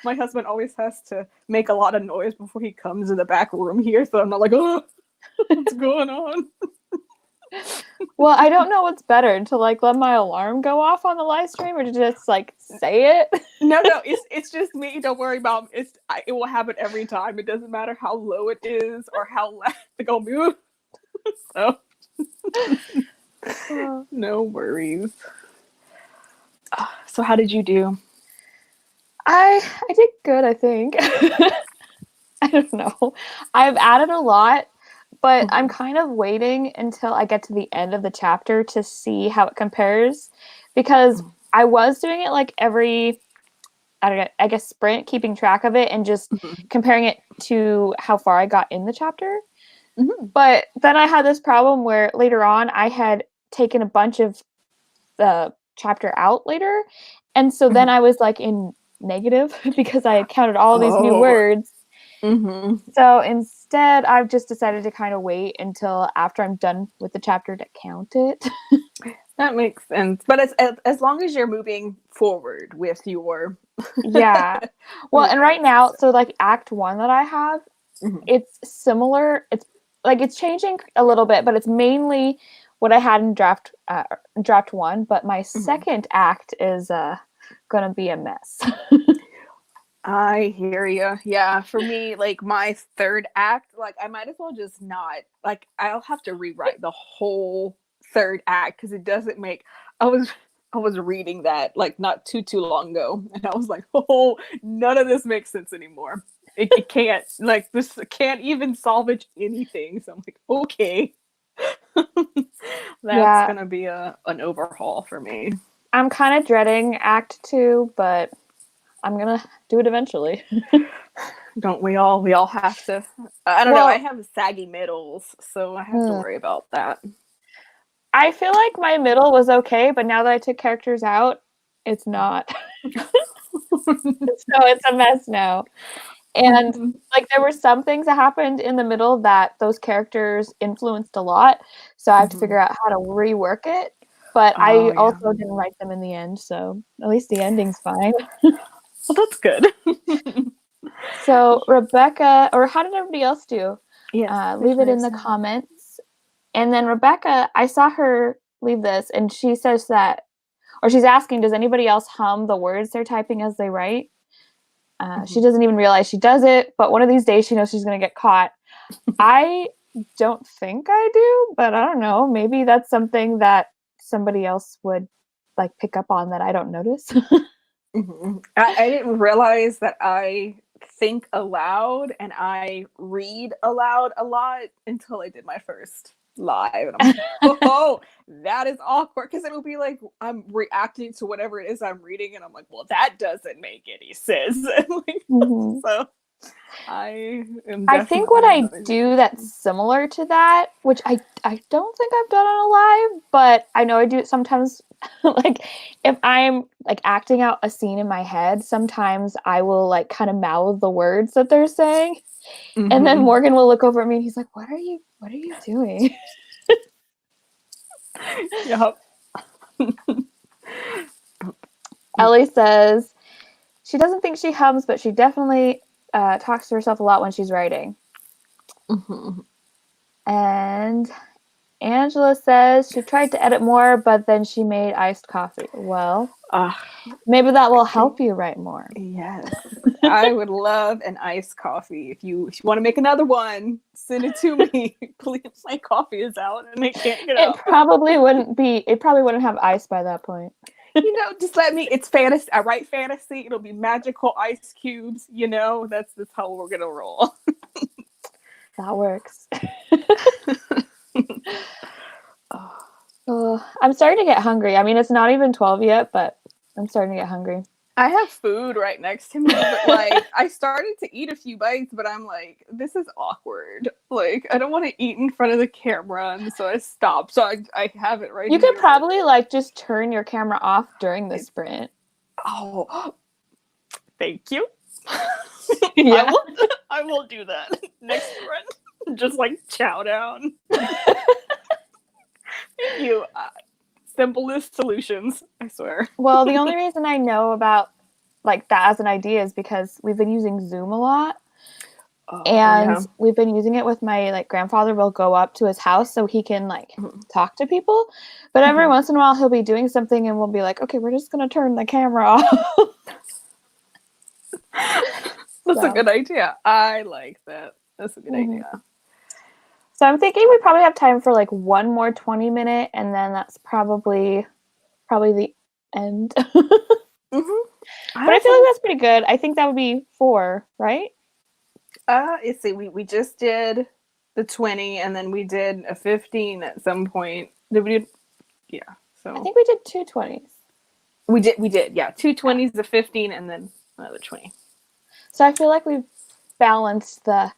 my husband always has to make a lot of noise before he comes in the back room here. So I'm not like, oh, what's going on? Well, I don't know what's better, to like let my alarm go off on the live stream or to just like say it. No, it's just me. Don't worry about it. It will happen every time. It doesn't matter how low it is or how loud it go move. So no worries. So how did you do? I did good, I think. I don't know. I've added a lot, but I'm kind of waiting until I get to the end of the chapter to see how it compares, because I was doing it like every, I don't know, I guess sprint, keeping track of it and just comparing it to how far I got in the chapter. But then I had this problem where later on I had taken a bunch of the chapter out later, and so then I was like in negative because I had counted all these new words. So instead, I've just decided to kind of wait until after I'm done with the chapter to count it. That makes sense. But as long as you're moving forward with your Yeah. Well, and right now, so like Act 1 that I have, it's similar. It's like it's changing a little bit, but it's mainly what I had in draft 1. But my second act is gonna be a mess. I hear you. Yeah, for me, like my third act, like I might as well just not. Like I'll have to rewrite the whole third act because it doesn't make. I was reading that like not too long ago, and I was like, oh, none of this makes sense anymore. It can't, like, this can't even salvage anything. So I'm like, okay, that's gonna be an overhaul for me. I'm kind of dreading Act 2, but I'm gonna do it eventually. Don't we all? We all have to. I don't know. I have saggy middles, so I have to worry about that. I feel like my middle was okay, but now that I took characters out, it's not. So it's a mess now. And like there were some things that happened in the middle that those characters influenced a lot. So I have to figure out how to rework it. But I also didn't write them in the end, so at least the ending's fine. Well, that's good. So Rebeccah, or how did everybody else do? Yeah, leave it in the comments. And then Rebeccah, I saw her leave this, and she says that, or she's asking, does anybody else hum the words they're typing as they write? She doesn't even realize she does it, but one of these days she knows she's going to get caught. I don't think I do, but I don't know. Maybe that's something that somebody else would like pick up on that I don't notice. I didn't realize that I think aloud and I read aloud a lot until I did my first live. And I'm like, oh, that is awkward. Because it'll be like I'm reacting to whatever it is I'm reading, and I'm like, well, that doesn't make any sense. Like, so I think what I do that's similar to that, which I don't think I've done on a live, but I know I do it sometimes. Like if I'm like acting out a scene in my head, sometimes I will like kind of mouth the words that they're saying, and then Morgan will look over at me and he's like, what are you doing? Yep. Ellie says she doesn't think she hums, but she definitely talks to herself a lot when she's writing. And Angela says she tried to edit more, but then she made iced coffee. Well, maybe that will help you write more. Yes. I would love an iced coffee. If you want to make another one, send it to me. Please, my coffee is out and I can't get up. It probably wouldn't have ice by that point. Just let me, it's fantasy. I write fantasy. It'll be magical ice cubes. That's how we're going to roll. That works. I'm starting to get hungry. I mean, it's not even 12 yet, but I'm starting to get hungry. I have food right next to me, but like I started to eat a few bites, but I'm like, this is awkward. Like I don't want to eat in front of the camera, and so I stopped. So I have it right You here. could probably like just turn your camera off during the sprint. Oh, thank you. Yeah. I will do that next sprint. Just like chow down. Thank you. Simplest solutions, I swear. Well, the only reason I know about like that as an idea is because we've been using Zoom a lot. And we've been using it with my like grandfather. Will go up to his house so he can like talk to people. But every once in a while he'll be doing something and we'll be like, okay, we're just gonna turn the camera off. That's a good idea. I like that. That's a good idea. So I'm thinking we probably have time for like one more 20-minute, and then that's probably the end. But I feel like that's pretty good. I think that would be 4, right? Let's see. We just did the 20, and then we did a 15 at some point. Did we do? Yeah. So I think we did 2 20s. We did. Yeah, 2 20s, a 15, and then another 20. So I feel like we've balanced the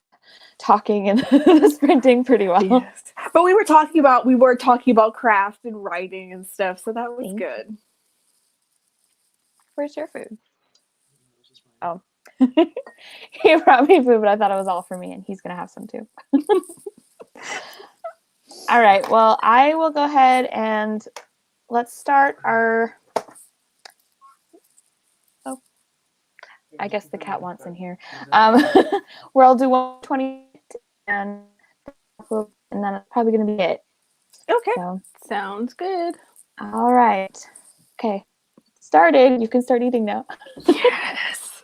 talking and the sprinting pretty well. Yes. But we were talking about craft and writing and stuff, so that was good. Where's your food? Oh. He brought me food, but I thought it was all for me, and he's gonna have some too. All right, well, I will go ahead and let's start our... Oh, I guess the cat wants in here. Where I'll do 120, and then it's probably gonna be it. Okay. So. Sounds good. All right. Okay. Started. You can start eating now. Yes.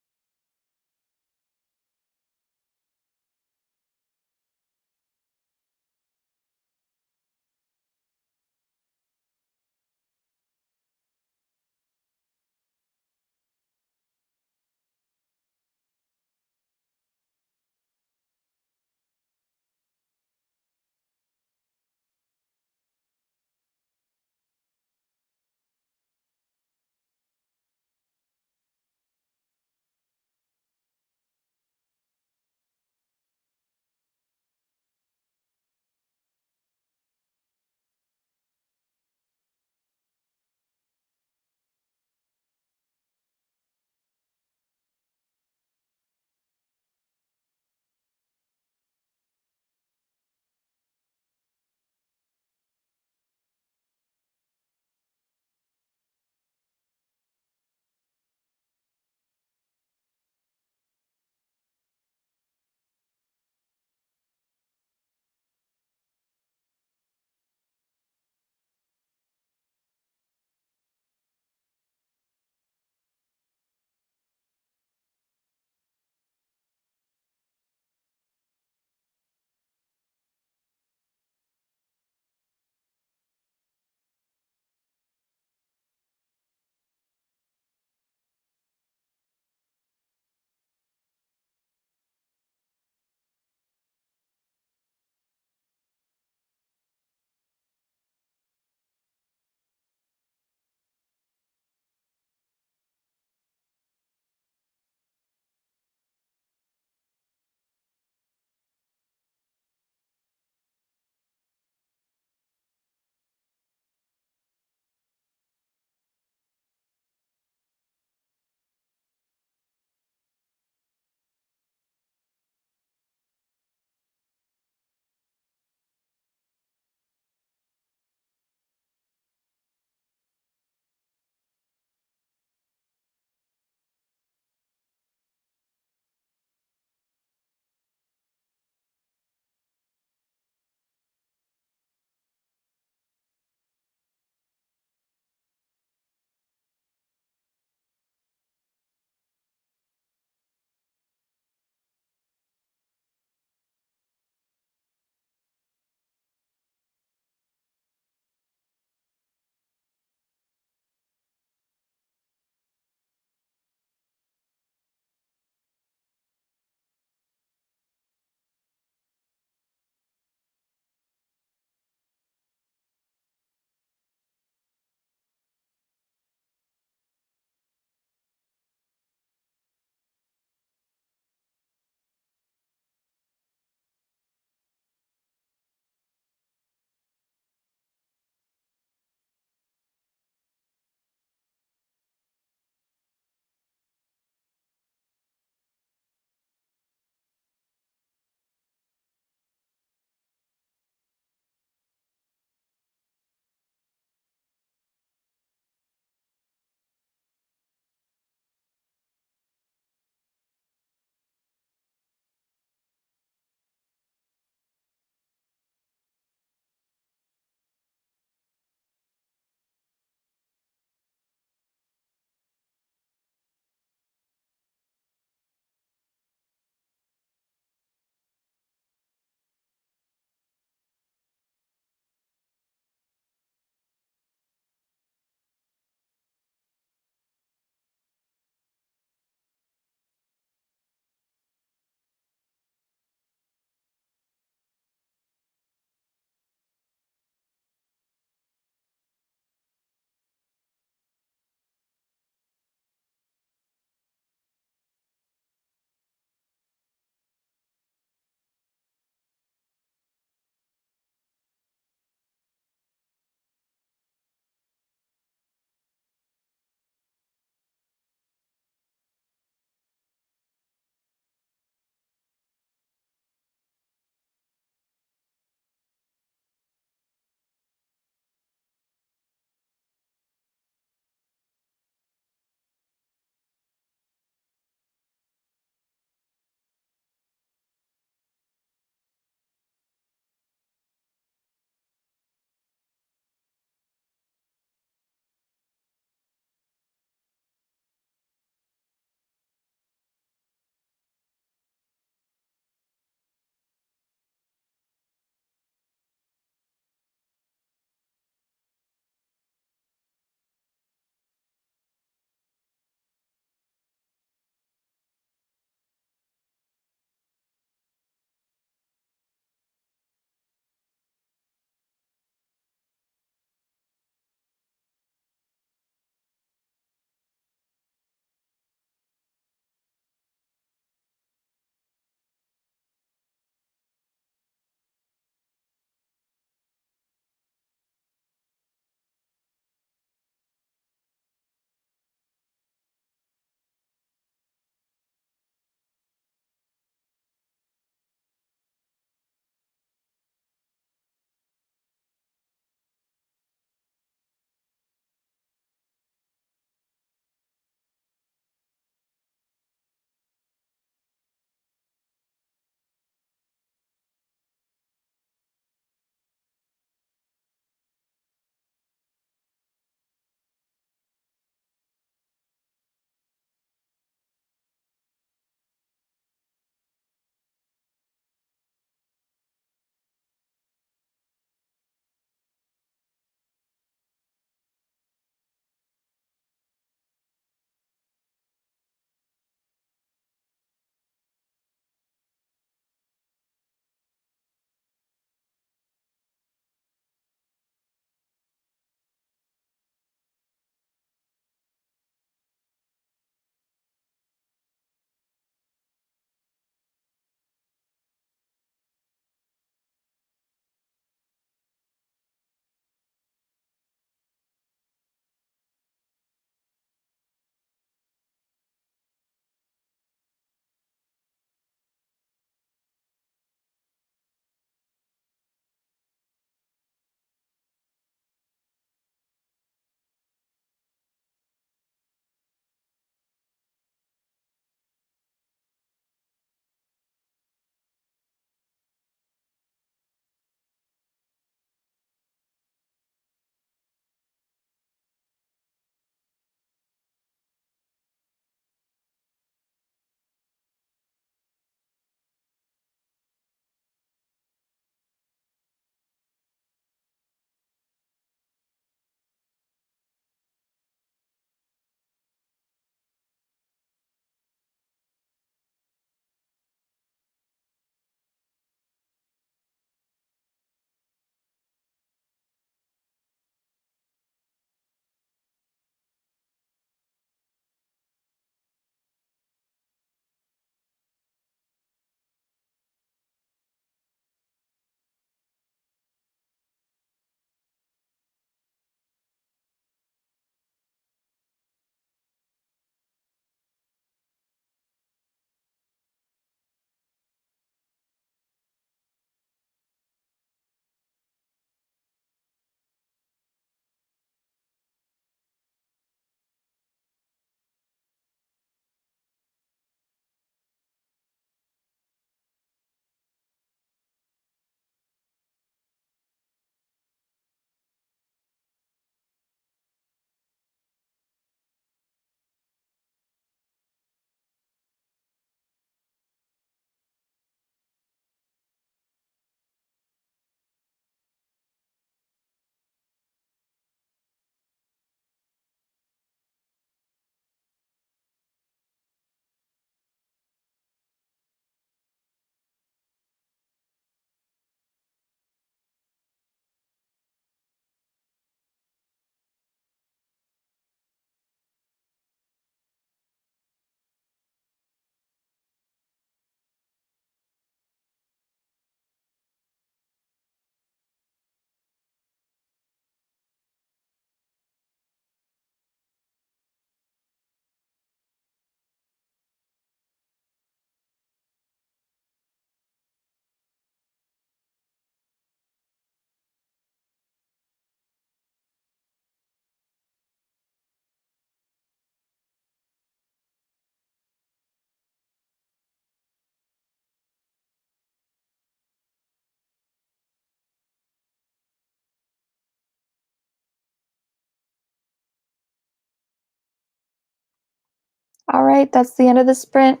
All right, that's the end of the sprint.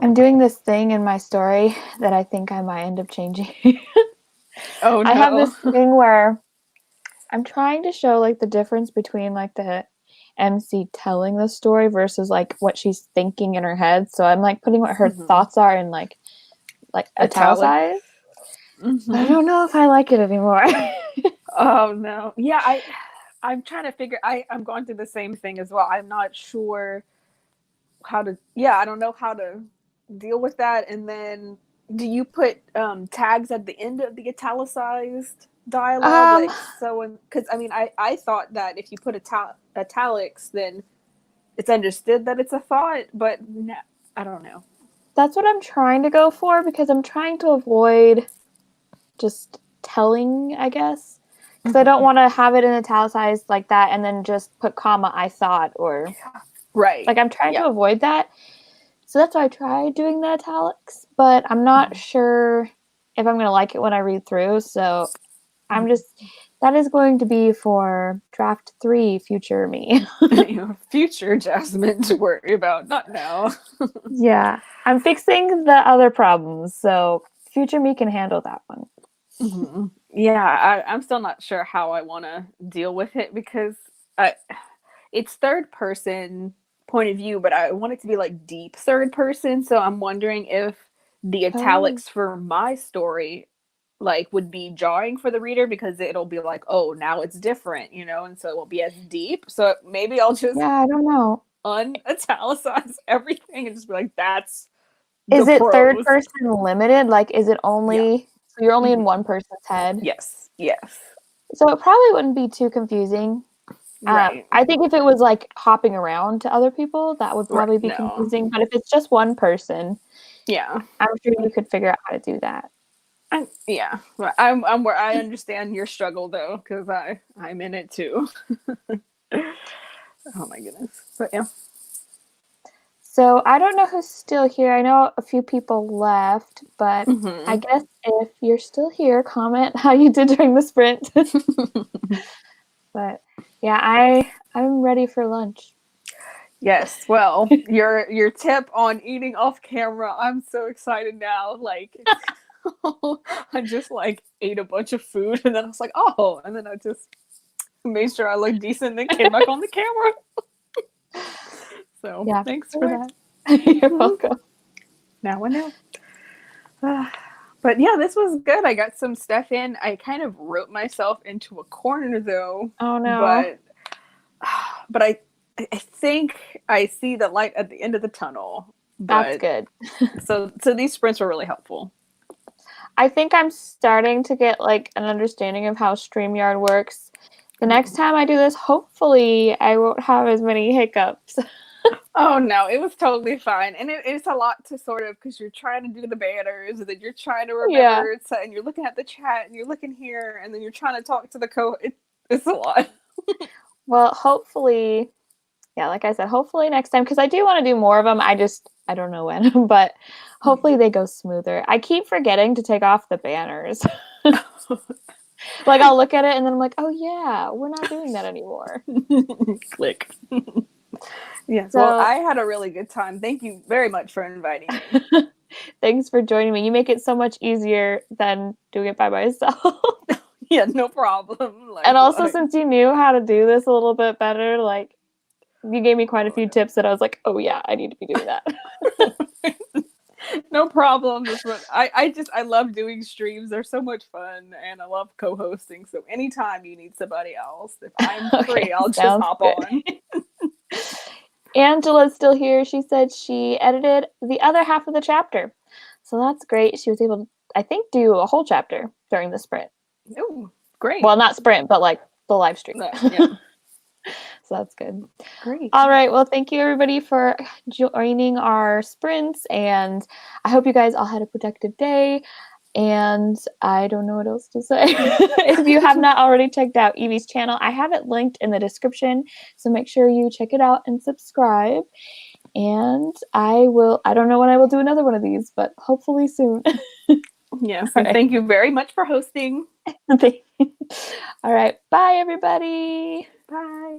I'm doing this thing in my story that I think I might end up changing. Oh no. I have this thing where I'm trying to show like the difference between like the MC telling the story versus like what she's thinking in her head. So I'm like putting what her thoughts are in like italicized. But I don't know if I like it anymore. Oh no. Yeah, I'm trying to figure I'm going through the same thing as well. I'm not sure how to I don't know how to deal with that. And then do you put tags at the end of the italicized dialogue? Um, Like so because I mean I thought that if you put italics then it's understood that it's a thought, but no, I don't know. that's what I'm trying to go for because I'm trying to avoid just telling, I guess. Because I don't want to have it in italicized like that and then just put comma I thought or Right. like I'm trying to avoid that. So that's why I tried doing the italics, but I'm not sure if I'm going to like it when I read through. So I'm just, that is going to be for draft 3, future me. Future Jasmine to worry about, not now. Yeah. I'm fixing the other problems. So future me can handle that one. Mm-hmm. Yeah, I'm still not sure how I want to deal with it because it's third person point of view, but I want it to be like deep third person. So I'm wondering if the italics for my story like would be jarring for the reader because it'll be like, oh, now it's different, and so it won't be as deep. So maybe I'll just I don't know. unitalicize everything and just be like, that's Is the it third prose. person limited? Like, is it only, so you're only in one person's head? Yes. So it probably wouldn't be too confusing. Right. I think if it was like hopping around to other people, that would probably be No. confusing. But if it's just one person, Yeah. I'm sure you could figure out how to do that. I'm where I understand your struggle though, because I'm in it too. Oh my goodness. But yeah. So I don't know who's still here. I know a few people left, but I guess if you're still here, comment how you did during the sprint. But yeah, I'm ready for lunch. Yes. Well, your tip on eating off camera, I'm so excited now. Like I just like ate a bunch of food and then I was like, oh, and then I just made sure I looked decent and then came back on the camera. So Yeah, thanks for that. You're welcome. Now I know. But yeah, this was good. I got some stuff in. I kind of wrote myself into a corner though. Oh no. But I think I see the light at the end of the tunnel. That's But good. so these sprints were really helpful. I think I'm starting to get like an understanding of how StreamYard works. The next time I do this, hopefully I won't have as many hiccups. Oh no, it was totally fine. And it's a lot to sort of, because you're trying to do the banners and then you're trying to remember and you're looking at the chat and you're looking here and then you're trying to talk to the it's a lot. Well, hopefully, yeah, like I said, hopefully next time, because I do want to do more of them. I don't know when, but hopefully they go smoother. I keep forgetting to take off the banners. Like I'll look at it and then I'm like, oh yeah, we're not doing that anymore. Click. Yes. So, Well, I had a really good time. Thank you very much for inviting me. Thanks for joining me. You make it so much easier than doing it by myself. Yeah, no problem. And also, since you knew how to do this a little bit better, like you gave me quite a few tips that I was like, oh yeah, I need to be doing that. No problem. That's what I love doing streams. They're so much fun and I love co-hosting. So anytime you need somebody else, if I'm free, I'll just hop on. Angela's still here. She said she edited the other half of the chapter. So that's great. She was able to, I think, do a whole chapter during the sprint. Oh, great. Well, not sprint, but like the live stream. Yeah. So that's good. Great. All right. Well, thank you everybody for joining our sprints. And I hope you guys all had a productive day. And I don't know what else to say. If you have not already checked out Evie's channel, I have it linked in the description. So make sure you check it out and subscribe. And I don't know when I will do another one of these, but hopefully soon. Yes, All and right. thank you very much for hosting. All right. Bye, everybody. Bye.